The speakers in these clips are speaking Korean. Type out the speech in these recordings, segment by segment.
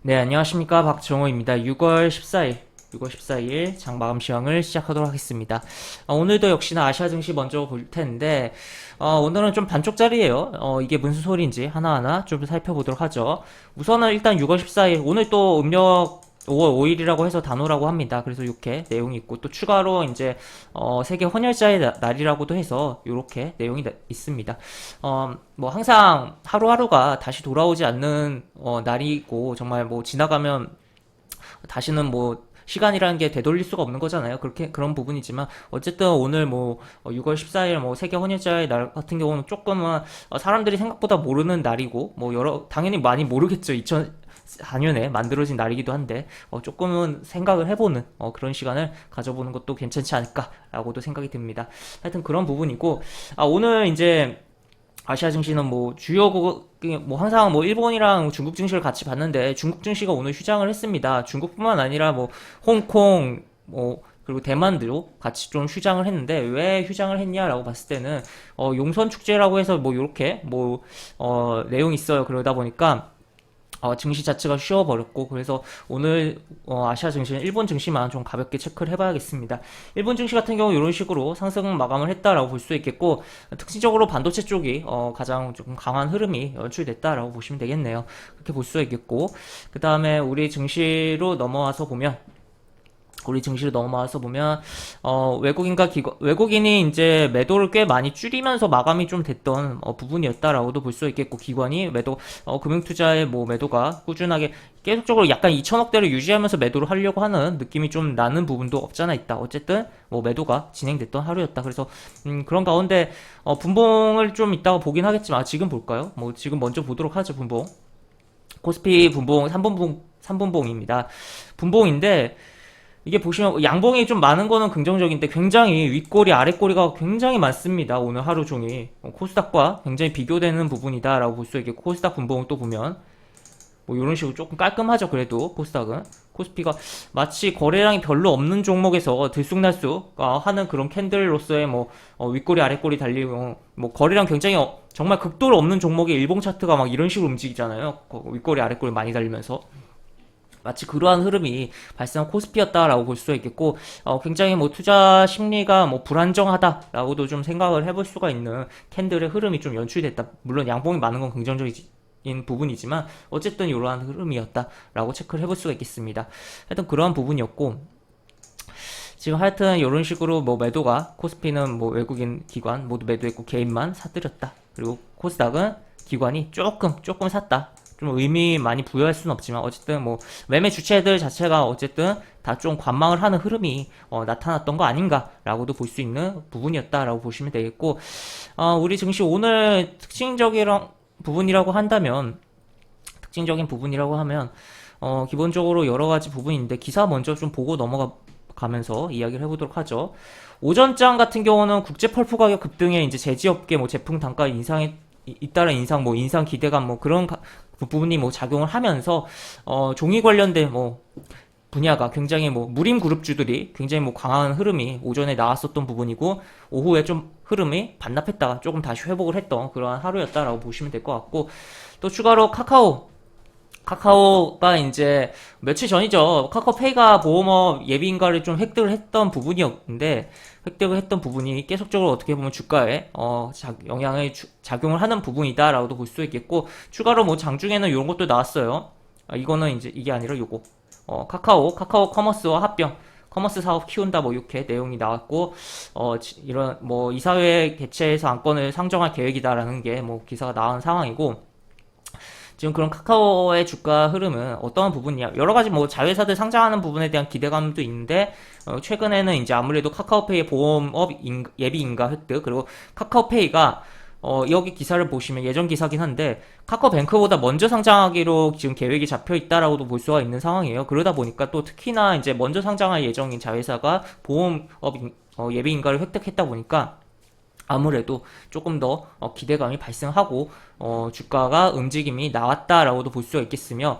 네, 안녕하십니까. 박정호입니다. 6월 14일 장 마감 시황을 시작하도록 하겠습니다. 오늘도 역시나 아시아 증시 먼저 볼 텐데, 오늘은 좀 반쪽짜리예요. 이게 무슨 소리인지 하나하나 좀 살펴보도록 하죠. 우선은 일단 6월 14일, 오늘 또 음력 5월 5일이라고 해서 단오라고 합니다. 그래서 이렇게 내용이 있고, 또 추가로 이제, 세계 헌혈자의 날이라고도 해서 이렇게 내용이 있습니다. 뭐 항상 하루하루가 다시 돌아오지 않는 날이고 정말 뭐 지나가면 다시는 뭐 시간이라는 게 되돌릴 수가 없는 거잖아요. 그렇게 그런 부분이지만 어쨌든 오늘 뭐 6월 14일 뭐 세계 헌혈자의 날 같은 경우는 조금은 사람들이 생각보다 모르는 날이고 뭐 여러 당연히 많이 모르겠죠. 2004년에 만들어진 날이기도 한데 조금은 생각을 해보는 그런 시간을 가져보는 것도 괜찮지 않을까라고도 생각이 듭니다. 하여튼 그런 부분이고 오늘 이제 아시아 증시는 뭐 주요 뭐 항상 뭐 일본이랑 중국 증시를 같이 봤는데 중국 증시가 오늘 휴장을 했습니다. 중국뿐만 아니라 뭐 홍콩 뭐 그리고 대만도 같이 좀 휴장을 했는데 왜 휴장을 했냐라고 봤을 때는 용선 축제라고 해서 뭐 요렇게 뭐 내용이 있어요. 그러다 보니까 증시 자체가 쉬어버렸고 그래서 오늘 아시아 증시는 일본 증시만 좀 가볍게 체크를 해봐야겠습니다. 일본 증시 같은 경우 이런 식으로 상승 마감을 했다라고 볼 수 있겠고 특징적으로 반도체 쪽이 가장 조금 강한 흐름이 연출됐다라고 보시면 되겠네요. 그렇게 볼 수 있겠고 그 다음에 우리 증시로 넘어와서 보면 외국인이 이제 매도를 꽤 많이 줄이면서 마감이 좀 됐던 부분이었다라고도 볼 수 있겠고 기관이 매도 금융투자의 뭐 매도가 꾸준하게 계속적으로 약간 2천억대를 유지하면서 매도를 하려고 하는 느낌이 좀 나는 부분도 없잖아 있다. 어쨌든 뭐 매도가 진행됐던 하루였다. 그래서 그런 가운데 분봉을 좀 이따가 보긴 하겠지만 지금 볼까요? 뭐 지금 먼저 보도록 하죠. 분봉 코스피 분봉 3분봉입니다. 분봉인데 이게 보시면 양봉이 좀 많은 거는 긍정적인데 굉장히 윗꼬리 아랫꼬리가 굉장히 많습니다. 오늘 하루 종일 코스닥과 굉장히 비교되는 부분이다라고 볼 수 있겠고 코스닥 분봉을 또 보면 뭐 이런 식으로 조금 깔끔하죠. 그래도 코스닥은 코스피가 마치 거래량이 별로 없는 종목에서 들쑥날쑥 하는 그런 캔들로서의 뭐 윗꼬리 아랫꼬리 달리고 뭐 거래량 굉장히 정말 극도로 없는 종목의 일봉 차트가 막 이런 식으로 움직이잖아요. 윗꼬리 아랫꼬리 많이 달리면서 마치 그러한 흐름이 발생한 코스피였다라고 볼 수 있겠고 굉장히 뭐 투자 심리가 뭐 불안정하다라고도 좀 생각을 해볼 수가 있는 캔들의 흐름이 좀 연출됐다. 물론 양봉이 많은 건 긍정적인 부분이지만 어쨌든 이러한 흐름이었다라고 체크를 해볼 수가 있겠습니다. 하여튼 그러한 부분이었고 지금 하여튼 이런 식으로 뭐 매도가 코스피는 뭐 외국인 기관 모두 매도했고 개인만 사들였다. 그리고 코스닥은 기관이 조금 샀다. 좀 의미 많이 부여할 수는 없지만 어쨌든 뭐 매매 주체들 자체가 어쨌든 다 좀 관망을 하는 흐름이 나타났던 거 아닌가라고도 볼 수 있는 부분이었다라고 보시면 되겠고 우리 증시 오늘 특징적인 부분이라고 하면 기본적으로 여러 가지 부분인데 기사 먼저 좀 보고 넘어가면서 이야기를 해보도록 하죠. 오전장 같은 경우는 국제 펄프 가격 급등에 이제 제지업계 뭐 제품 단가 인상에 잇따른 인상 뭐 인상 기대감 뭐 그런 그 부분이 뭐 작용을 하면서 종이 관련된 뭐 분야가 굉장히 뭐 무림 그룹주들이 굉장히 뭐 강한 흐름이 오전에 나왔었던 부분이고 오후에 좀 흐름이 반납했다가 조금 다시 회복을 했던 그러한 하루였다라고 보시면 될 것 같고 또 추가로 카카오가 이제 며칠 전이죠. 카카오페이가 보험업 예비인가를 좀 획득을 했던 부분이 계속적으로 어떻게 보면 주가에 영향을 작용을 하는 부분이다라고도 볼 수 있겠고 추가로 뭐 장중에는 이런 것도 나왔어요. 이거는 이제 이게 아니라 요거 카카오 커머스와 합병 커머스 사업 키운다 뭐 이렇게 내용이 나왔고 이런 뭐 이사회 개최해서 안건을 상정할 계획이다라는 게 뭐 기사가 나온 상황이고 지금 그런 카카오의 주가 흐름은 어떠한 부분이냐 여러 가지 뭐 자회사들 상장하는 부분에 대한 기대감도 있는데 최근에는 이제 아무래도 카카오페이의 보험업 예비 인가 획득 그리고 카카오페이가 여기 기사를 보시면 예전 기사긴 한데 카카오뱅크보다 먼저 상장하기로 지금 계획이 잡혀 있다라고도 볼 수가 있는 상황이에요. 그러다 보니까 또 특히나 이제 먼저 상장할 예정인 자회사가 보험업 예비 인가를 획득했다 보니까 아무래도 조금 더 기대감이 발생하고 주가가 움직임이 나왔다라고도 볼 수가 있겠으며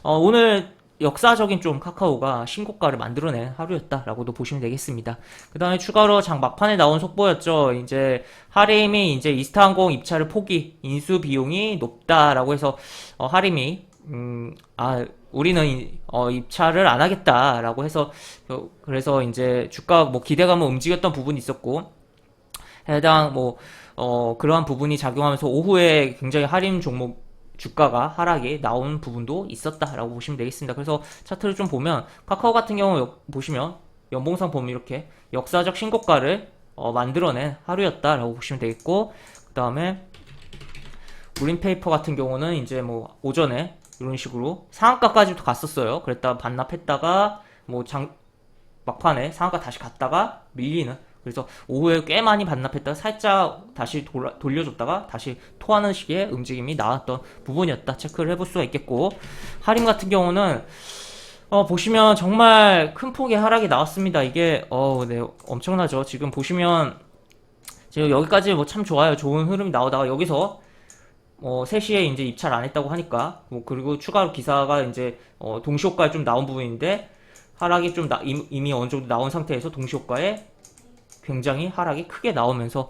오늘 역사적인 좀 카카오가 신고가를 만들어낸 하루였다라고도 보시면 되겠습니다. 그 다음에 추가로 장 막판에 나온 속보였죠. 이제 하림이 이제 이스타항공 입찰을 포기, 인수 비용이 높다라고 해서 하림이 우리는 입찰을 안 하겠다라고 해서 그래서 이제 주가 뭐 기대감을 움직였던 부분이 있었고 해당 뭐 그러한 부분이 작용하면서 오후에 굉장히 할인 종목 주가가 하락이 나온 부분도 있었다라고 보시면 되겠습니다. 그래서 차트를 좀 보면 카카오 같은 경우 보시면 연봉상 보면 이렇게 역사적 신고가를 만들어낸 하루였다라고 보시면 되겠고 그 다음에 우린페이퍼 같은 경우는 이제 뭐 오전에 이런 식으로 상한가까지도 갔었어요. 그랬다가 반납했다가 뭐 막판에 상한가 다시 갔다가 밀리는 그래서 오후에 꽤 많이 반납했다가 살짝 다시 돌려줬다가 다시 토하는 식의 움직임이 나왔던 부분이었다 체크를 해볼 수가 있겠고 하림 같은 경우는 보시면 정말 큰 폭의 하락이 나왔습니다. 이게 네, 엄청나죠. 지금 보시면 지금 여기까지 뭐 참 좋아요. 좋은 흐름이 나오다가 여기서 3시에 이제 입찰 안 했다고 하니까 뭐 그리고 추가로 기사가 이제 동시효과에 좀 나온 부분인데 하락이 좀 이미 어느 정도 나온 상태에서 동시효과에 굉장히 하락이 크게 나오면서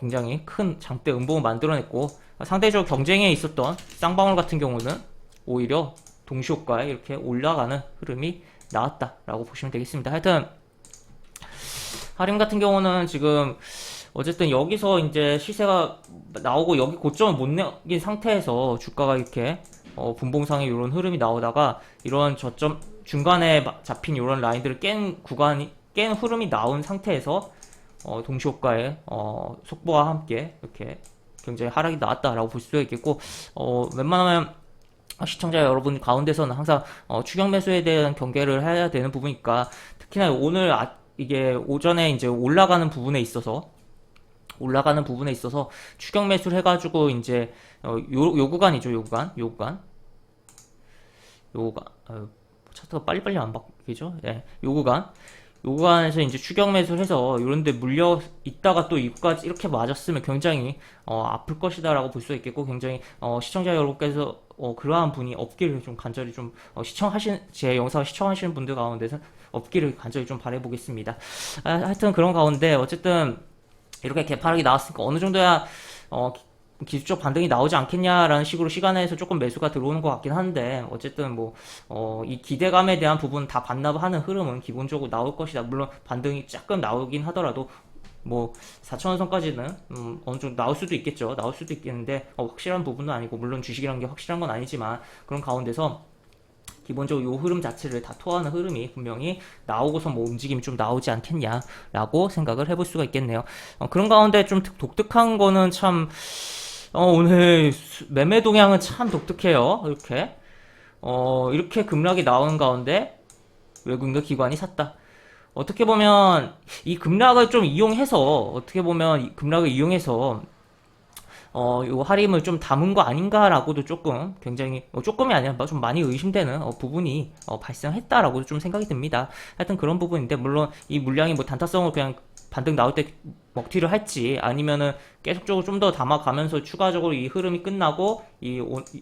굉장히 큰 장대 음봉을 만들어냈고 상대적으로 경쟁에 있었던 쌍방울 같은 경우는 오히려 동시효과에 이렇게 올라가는 흐름이 나왔다라고 보시면 되겠습니다. 하여튼 하림 같은 경우는 지금 어쨌든 여기서 이제 시세가 나오고 여기 고점을 못 내긴 상태에서 주가가 이렇게 분봉상에 이런 흐름이 나오다가 이런 저점 중간에 잡힌 이런 라인들을 깬 흐름이 나온 상태에서 동시효과의 속보와 함께 이렇게 굉장히 하락이 나왔다라고 볼 수가 있겠고 웬만하면 시청자 여러분 가운데서는 항상 추격 매수에 대한 경계를 해야 되는 부분이니까 특히나 오늘 이게 오전에 이제 올라가는 부분에 있어서 추격 매수를 해가지고 이제 요 구간이죠. 요 구간 차트가 빨리빨리 안 바뀌죠. 예, 요 구간에서 이제 추격 매수를 해서 이런데 물려 있다가 또 이거까지 이렇게 맞았으면 굉장히 아플 것이다라고 볼 수 있겠고 굉장히 시청자 여러분께서 그러한 분이 없기를 좀 간절히 좀 제 영상을 시청하시는 분들 가운데서 없기를 간절히 좀 바라보겠습니다. 하여튼 그런 가운데 어쨌든 이렇게 개파락이 나왔으니까 어느 정도야 기술적 반등이 나오지 않겠냐라는 식으로 시간에서 조금 매수가 들어오는 것 같긴 한데 어쨌든 뭐 이 기대감에 대한 부분 다 반납하는 흐름은 기본적으로 나올 것이다. 물론 반등이 조금 나오긴 하더라도 뭐 4천원 선까지는 어느 정도 나올 수도 있겠죠. 나올 수도 있겠는데 확실한 부분은 아니고 물론 주식이라는 게 확실한 건 아니지만 그런 가운데서 기본적으로 요 흐름 자체를 다 토하는 흐름이 분명히 나오고서 뭐 움직임이 좀 나오지 않겠냐라고 생각을 해볼 수가 있겠네요. 그런 가운데 좀 독특한 거는 참 오늘 매매 동향은 참 독특해요. 이렇게 급락이 나오는 가운데 외국인과 기관이 샀다. 어떻게 보면 이 급락을 좀 이용해서 요 할인을 좀 담은 거 아닌가라고도 조금 굉장히 조금이 아니라 좀 많이 의심되는 부분이 발생했다라고도 좀 생각이 듭니다. 하여튼 그런 부분인데 물론 이 물량이 뭐 단타성으로 그냥 반등 나올 때 먹튀를 할지 아니면은 계속적으로 좀 더 담아가면서 추가적으로 이 흐름이 끝나고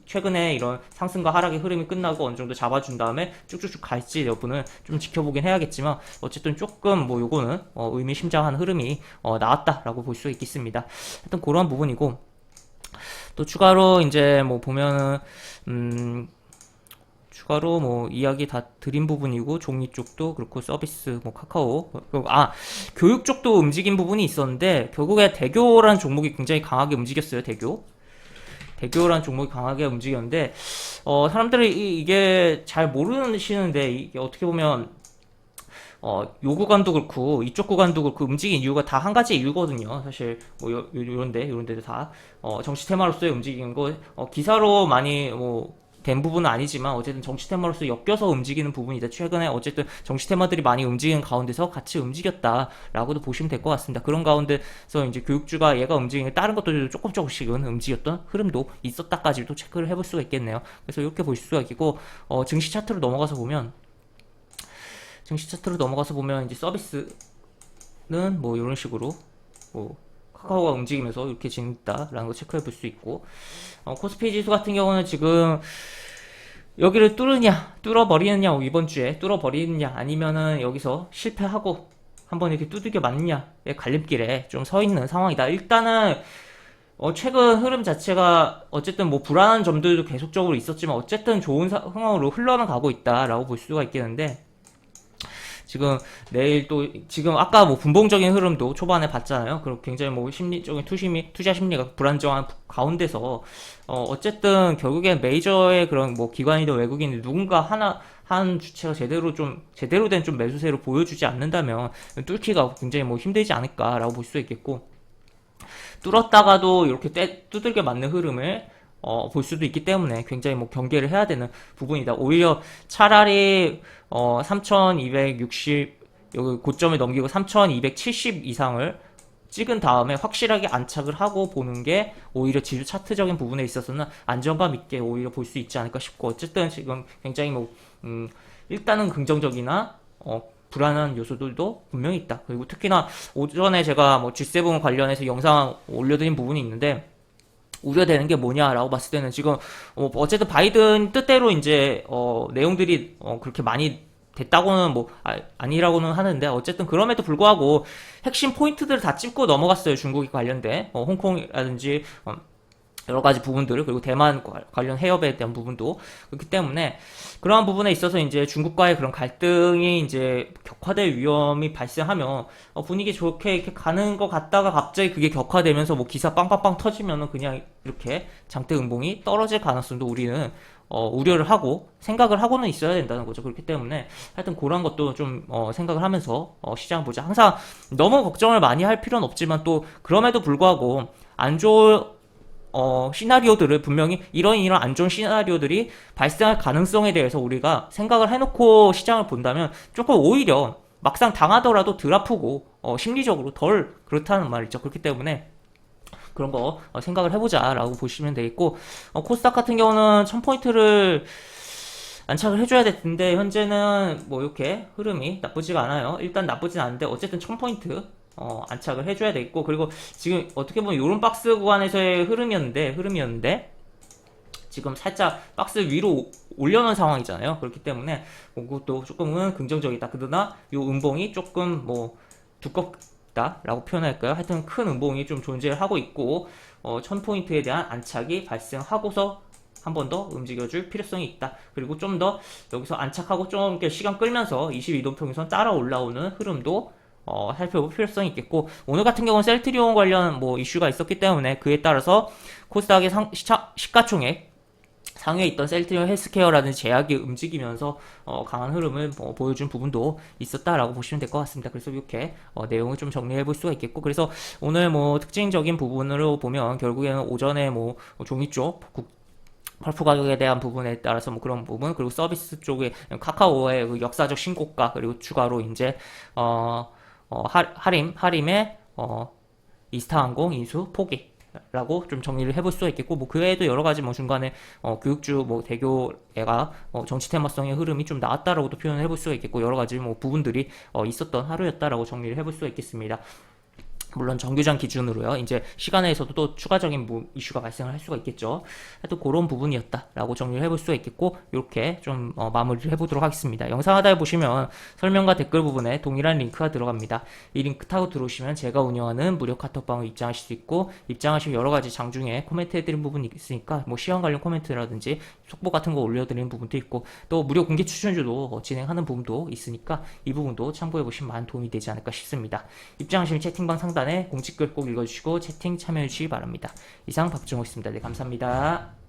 최근에 이런 상승과 하락의 흐름이 끝나고 어느 정도 잡아준 다음에 쭉쭉쭉 갈지 여부는 좀 지켜보긴 해야겠지만 어쨌든 조금 뭐 요거는 의미심장한 흐름이 나왔다라고 볼 수 있겠습니다. 하여튼 그런 부분이고 또 추가로 이제 뭐 보면은 추가로 뭐 이야기 다 드린 부분이고 종이 쪽도 그렇고 서비스 뭐 카카오 교육 쪽도 움직인 부분이 있었는데 결국에 대교라는 종목이 굉장히 강하게 움직였어요. 대교라는 종목이 강하게 움직였는데 사람들이 이게 잘 모르시는데 이게 어떻게 보면 요 구간도 그렇고 이쪽 구간도 그렇고 움직인 이유가 다 한 가지 이유거든요. 사실 뭐 요런 데도 다 정치 테마로서의 움직이는 거 기사로 많이 뭐 된 부분은 아니지만 어쨌든 정치 테마로서 엮여서 움직이는 부분이다. 최근에 어쨌든 정치 테마들이 많이 움직이는 가운데서 같이 움직였다라고도 보시면 될 것 같습니다. 그런 가운데서 이제 교육주가 얘가 움직이는 다른 것들도 조금씩은 움직였던 흐름도 있었다까지도 체크를 해볼 수가 있겠네요. 그래서 이렇게 보실 수가 있고 증시 차트로 넘어가서 보면 이제 서비스는 뭐 이런 식으로 뭐 카카오가 움직이면서 이렇게 진행했다라는 거 체크해 볼 수 있고 코스피 지수 같은 경우는 지금 여기를 뚫어버리느냐 이번 주에 뚫어버리느냐 아니면은 여기서 실패하고 한번 이렇게 두들겨 맞느냐의 갈림길에 좀 서 있는 상황이다. 일단은 최근 흐름 자체가 어쨌든 뭐 불안한 점들도 계속적으로 있었지만 어쨌든 좋은 상황으로 흘러는 가고 있다라고 볼 수가 있겠는데, 지금 내일 또 지금 아까 뭐 분봉적인 흐름도 초반에 봤잖아요. 그리고 굉장히 뭐 심리적인 투자 심리가 불안정한 가운데서 어쨌든 결국엔 메이저의 그런 뭐 기관이든 외국인이 누군가 하나 한 주체가 제대로 된 좀 매수세로 보여주지 않는다면 뚫기가 굉장히 뭐 힘들지 않을까라고 볼 수 있겠고, 뚫었다가도 이렇게 두들겨 맞는 흐름을 볼 수도 있기 때문에 굉장히 뭐 경계를 해야 되는 부분이다. 오히려 차라리 3260 여기 고점을 넘기고 3270 이상을 찍은 다음에 확실하게 안착을 하고 보는 게 오히려 지수 차트적인 부분에 있어서는 안정감 있게 오히려 볼 수 있지 않을까 싶고, 어쨌든 지금 굉장히 뭐 일단은 긍정적이나 불안한 요소들도 분명히 있다. 그리고 특히나 오전에 제가 뭐 G7 관련해서 영상 올려드린 부분이 있는데, 우려되는 게 뭐냐라고 봤을 때는 지금 어쨌든 바이든 뜻대로 이제 내용들이 그렇게 많이 됐다고는 뭐 아니라고는 하는데, 어쨌든 그럼에도 불구하고 핵심 포인트들을 다 짚고 넘어갔어요. 중국이 관련된 홍콩이라든지 여러 가지 부분들, 그리고 대만 관련 해협에 대한 부분도 그렇기 때문에 그러한 부분에 있어서 이제 중국과의 그런 갈등이 이제 격화될 위험이 발생하면 분위기 좋게 이렇게 가는 것 같다가 갑자기 그게 격화되면서 뭐 기사 빵빵빵 터지면은 그냥 이렇게 장대 음봉이 떨어질 가능성도 우리는 우려를 하고 생각을 하고는 있어야 된다는 거죠. 그렇기 때문에 하여튼 그런 것도 좀 생각을 하면서 시장을 보자. 항상 너무 걱정을 많이 할 필요는 없지만 또 그럼에도 불구하고 안 좋을 시나리오들을 분명히 이런 안 좋은 시나리오들이 발생할 가능성에 대해서 우리가 생각을 해놓고 시장을 본다면 조금 오히려 막상 당하더라도 덜 아프고 심리적으로 덜 그렇다는 말이죠. 그렇기 때문에 그런 거 생각을 해보자라고 보시면 되겠고, 코스닥 같은 경우는 1000포인트를 안착을 해줘야 될 텐데 현재는 뭐 이렇게 흐름이 나쁘지가 않아요. 일단 나쁘진 않은데 어쨌든 1000포인트 안착을 해줘야 되겠고, 그리고 지금 어떻게 보면 요런 박스 구간에서의 흐름이었는데 지금 살짝 박스 위로 올려놓은 상황이잖아요. 그렇기 때문에 그것도 조금은 긍정적이다. 그러나 요 음봉이 조금 뭐 두껍다라고 표현할까요? 하여튼 큰 음봉이 좀 존재하고 있고 1000포인트에 대한 안착이 발생하고서 한 번 더 움직여줄 필요성이 있다. 그리고 좀 더 여기서 안착하고 좀 이렇게 시간 끌면서 22도평선 따라 올라오는 흐름도 살펴볼 필요성이 있겠고, 오늘 같은 경우는 셀트리온 관련 뭐 이슈가 있었기 때문에 그에 따라서 코스닥의 시가총액 상위에 있던 셀트리온 헬스케어라는 제약이 움직이면서 강한 흐름을 보여준 부분도 있었다라고 보시면 될 것 같습니다. 그래서 이렇게 내용을 좀 정리해 볼 수가 있겠고, 그래서 오늘 뭐 특징적인 부분으로 보면 결국에는 오전에 뭐 종이 쪽 펄프 가격에 대한 부분에 따라서 뭐 그런 부분, 그리고 서비스 쪽에 카카오의 그 역사적 신고가, 그리고 추가로 이제 하림의 이스타항공 인수 포기라고 좀 정리를 해볼 수가 있겠고, 뭐 그 외에도 여러 가지 뭐 중간에 교육주 뭐 대교가 정치 테마성의 흐름이 좀 나왔다라고도 표현을 해볼 수가 있겠고, 여러 가지 뭐 부분들이 있었던 하루였다라고 정리를 해볼 수가 있겠습니다. 물론 정규장 기준으로요. 이제 시간에서도 또 추가적인 뭐 이슈가 발생을 할 수가 있겠죠. 하여튼 그런 부분이었다라고 정리를 해볼 수가 있겠고, 이렇게 좀 마무리를 해보도록 하겠습니다. 영상 하단에 보시면 설명과 댓글 부분에 동일한 링크가 들어갑니다. 이 링크 타고 들어오시면 제가 운영하는 무료 카톡방을 입장하실 수 있고, 입장하시면 여러 가지 장중에 코멘트 해드린 부분이 있으니까 뭐 시황 관련 코멘트라든지 속보 같은 거 올려드리는 부분도 있고, 또 무료 공개 추천주도 진행하는 부분도 있으니까 이 부분도 참고해 보시면 많은 도움이 되지 않을까 싶습니다. 입장하시면 채팅방 상단에 공지글 꼭 읽어주시고 채팅 참여해 주시기 바랍니다. 이상 박정호였습니다. 네, 감사합니다.